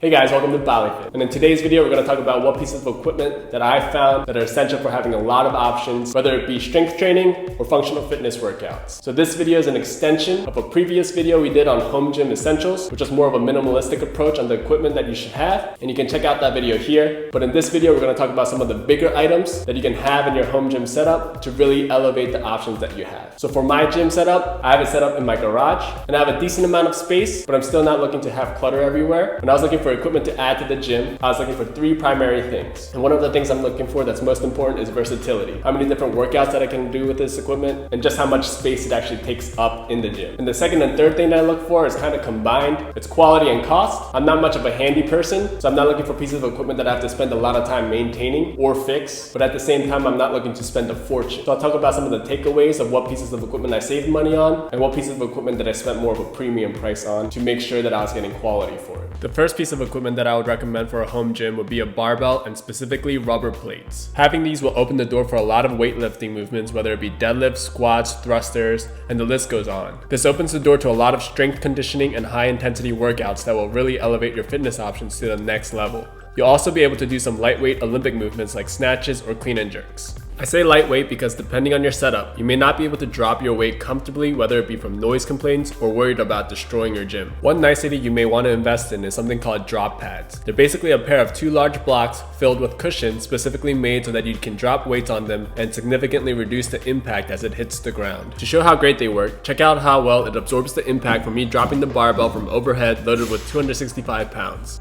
Hey guys, welcome to bbaliFit. And in today's video, we're going to talk about what pieces of equipment that I found that are essential for having a lot of options, whether it be strength training or functional fitness workouts. So this video is an extension of a previous video we did on home gym essentials, which is more of a minimalistic approach on the equipment that you should have. And you can check out that video here. But in this video, we're going to talk about some of the bigger items that you can have in your home gym setup to really elevate the options that you have. So for my gym setup, I have it set up in my garage and I have a decent amount of space, but I'm still not looking to have clutter everywhere. When I was looking for equipment to add to the gym, I was looking for three primary things. And one of the things I'm looking for that's most important is versatility. How many different workouts that I can do with this equipment and just how much space it actually takes up in the gym. And the second and third thing that I look for is kind of combined. It's quality and cost. I'm not much of a handy person, so I'm not looking for pieces of equipment that I have to spend a lot of time maintaining or fix, but at the same time, I'm not looking to spend a fortune. So I'll talk about some of the takeaways of what pieces of equipment I saved money on and what pieces of equipment that I spent more of a premium price on to make sure that I was getting quality for it. The first piece of equipment that I would recommend for a home gym would be a barbell and specifically rubber plates. Having these will open the door for a lot of weightlifting movements, whether it be deadlifts, squats, thrusters, and the list goes on. This opens the door to a lot of strength conditioning and high intensity workouts that will really elevate your fitness options to the next level. You'll also be able to do some lightweight Olympic movements like snatches or clean and jerks. I say lightweight because depending on your setup, you may not be able to drop your weight comfortably, whether it be from noise complaints or worried about destroying your gym. One nicety you may want to invest in is something called drop pads. They're basically a pair of two large blocks filled with cushions specifically made so that you can drop weights on them and significantly reduce the impact as it hits the ground. To show how great they work, check out how well it absorbs the impact from me dropping the barbell from overhead loaded with 265 pounds.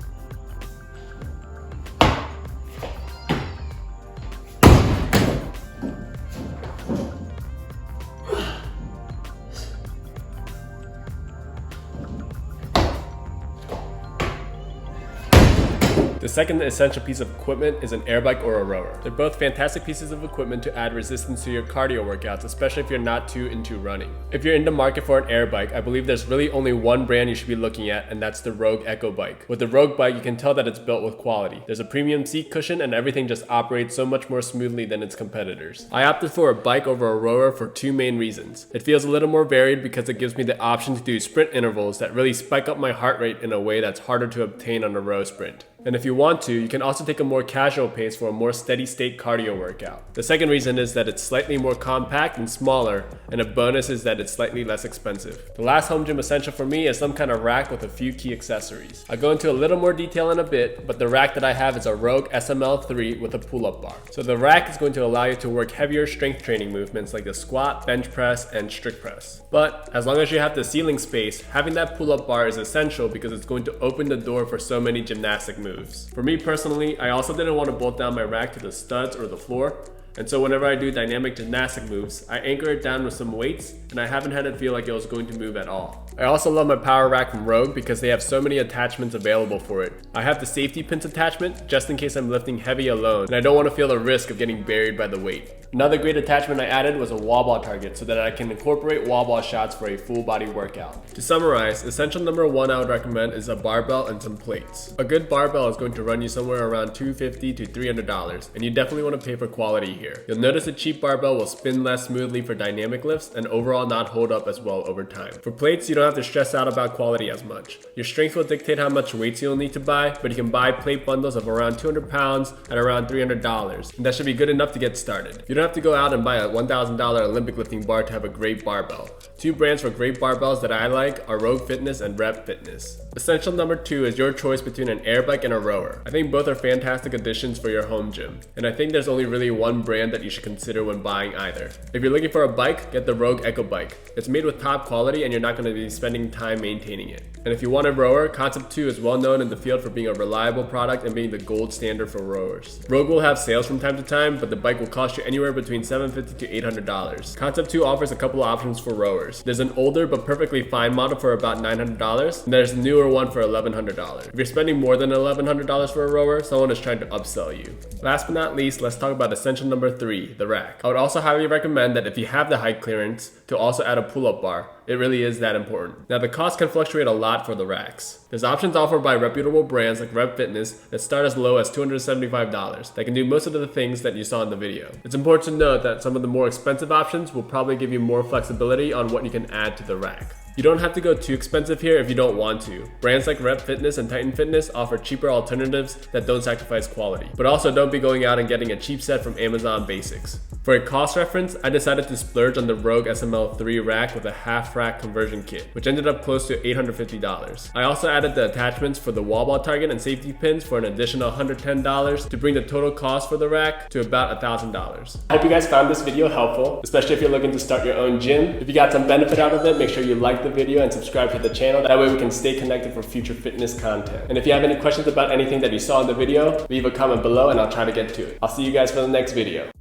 The second essential piece of equipment is an air bike or a rower. They're both fantastic pieces of equipment to add resistance to your cardio workouts, especially if you're not too into running. If you're in the market for an air bike, I believe there's really only one brand you should be looking at, and that's the Rogue Echo bike. With the Rogue bike, you can tell that it's built with quality. There's a premium seat cushion and everything just operates so much more smoothly than its competitors. I opted for a bike over a rower for two main reasons. It feels a little more varied because it gives me the option to do sprint intervals that really spike up my heart rate in a way that's harder to obtain on a row sprint. And if you want to, you can also take a more casual pace for a more steady state cardio workout. The second reason is that it's slightly more compact and smaller, and a bonus is that it's slightly less expensive. The last home gym essential for me is some kind of rack with a few key accessories. I'll go into a little more detail in a bit, but the rack that I have is a Rogue SML3 with a pull-up bar. So the rack is going to allow you to work heavier strength training movements like the squat, bench press, and strict press. But as long as you have the ceiling space, having that pull-up bar is essential because it's going to open the door for so many gymnastic moves. For me personally, I also didn't want to bolt down my rack to the studs or the floor, and so whenever I do dynamic gymnastic moves, I anchor it down with some weights, and I haven't had it feel like it was going to move at all. I also love my power rack from Rogue because they have so many attachments available for it. I have the safety pins attachment just in case I'm lifting heavy alone, and I don't want to feel the risk of getting buried by the weight. Another great attachment I added was a wall ball target so that I can incorporate wall ball shots for a full body workout. To summarize, essential number one I would recommend is a barbell and some plates. A good barbell is going to run you somewhere around $250 to $300, and you definitely want to pay for quality here. You'll notice a cheap barbell will spin less smoothly for dynamic lifts and overall not hold up as well over time. For plates, you don't have to stress out about quality as much. Your strength will dictate how much weights you'll need to buy, but you can buy plate bundles of around 200 pounds at around $300, and that should be good enough to get started. You don't have to go out and buy a $1,000 Olympic lifting bar to have a great barbell. Two brands for great barbells that I like are Rogue Fitness and Rep Fitness. Essential number two is your choice between an air bike and a rower. I think both are fantastic additions for your home gym, and I think there's only really one brand that you should consider when buying either. If you're looking for a bike, get the Rogue Echo bike. It's made with top quality and you're not going to be spending time maintaining it. And if you want a rower, Concept 2 is well known in the field for being a reliable product and being the gold standard for rowers. Rogue will have sales from time to time, but the bike will cost you anywhere between $750 to $800. Concept 2 offers a couple of options for rowers. There's an older but perfectly fine model for about $900, and there's a newer one for $1,100. If you're spending more than $1,100 for a rower, someone is trying to upsell you. Last but not least, let's talk about essential number 3, the rack. I would also highly recommend that if you have the height clearance, to also add a pull-up bar. It really is that important. Now the cost can fluctuate a lot for the racks. There's options offered by reputable brands like Rep Fitness that start as low as $275 that can do most of the things that you saw in the video. It's important to note that some of the more expensive options will probably give you more flexibility on what you can add to the rack. You don't have to go too expensive here if you don't want to. Brands like Rep Fitness and Titan Fitness offer cheaper alternatives that don't sacrifice quality. But also don't be going out and getting a cheap set from Amazon Basics. For a cost reference, I decided to splurge on the Rogue SML3 rack with a half rack conversion kit, which ended up close to $850. I also added the attachments for the wall ball target and safety pins for an additional $110 to bring the total cost for the rack to about $1,000. I hope you guys found this video helpful, especially if you're looking to start your own gym. If you got some benefit out of it, make sure you like the video and subscribe to the channel. That way we can stay connected for future fitness content. And if you have any questions about anything that you saw in the video, leave a comment below and I'll try to get to it. I'll see you guys for the next video.